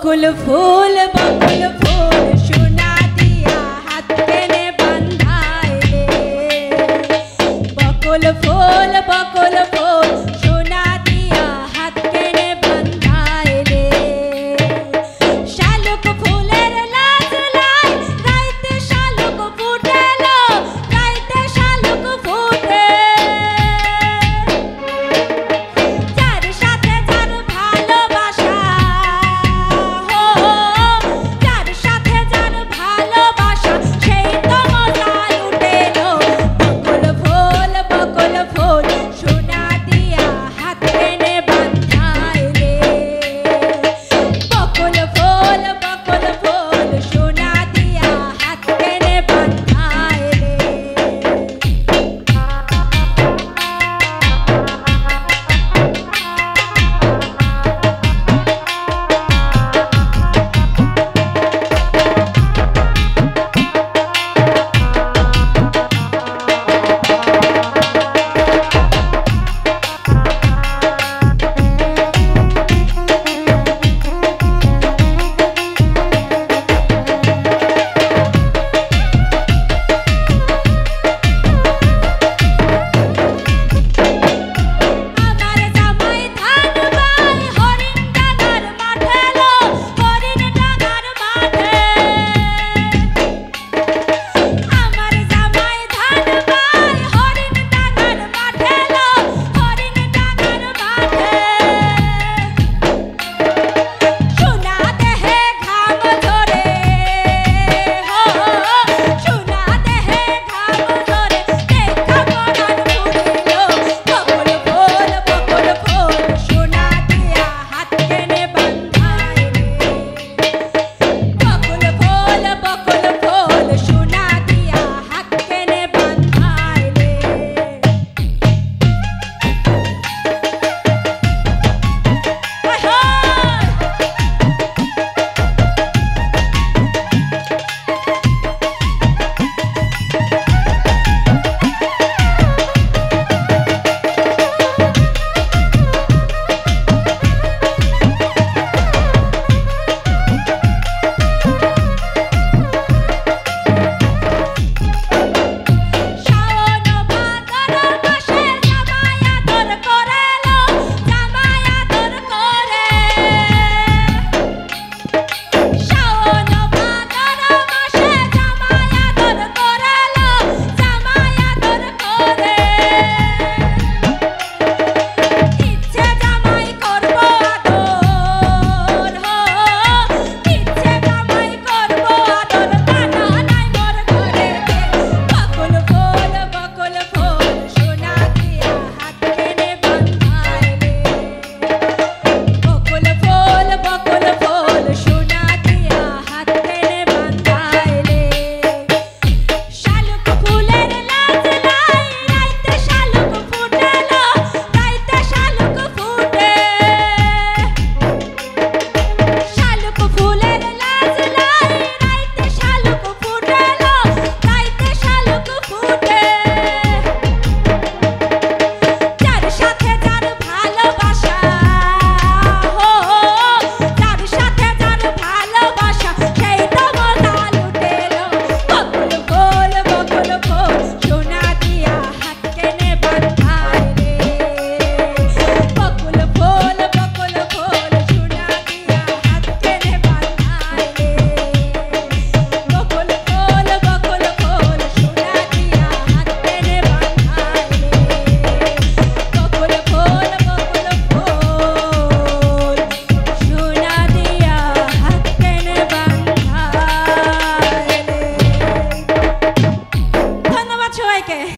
बकुल फूल सोना दिया हाथ केने बंधाए बकुल फूल सोना दिया हाथ केने बंधाए रे शालुक फूलेर लाज लाई राइते शालुक फुटेलो राइते शालुक फुटे যার সাথে যার ভালোবাসা হো যার সাথে যার ভালোবাসা সেই তো মজা লুটেলো বকুল ফুল সোনা দিয়া হাত কেনে বাঁধায় রে বকুল ফুল সোনা দিয়া হাত কেনে বাঁধায় রে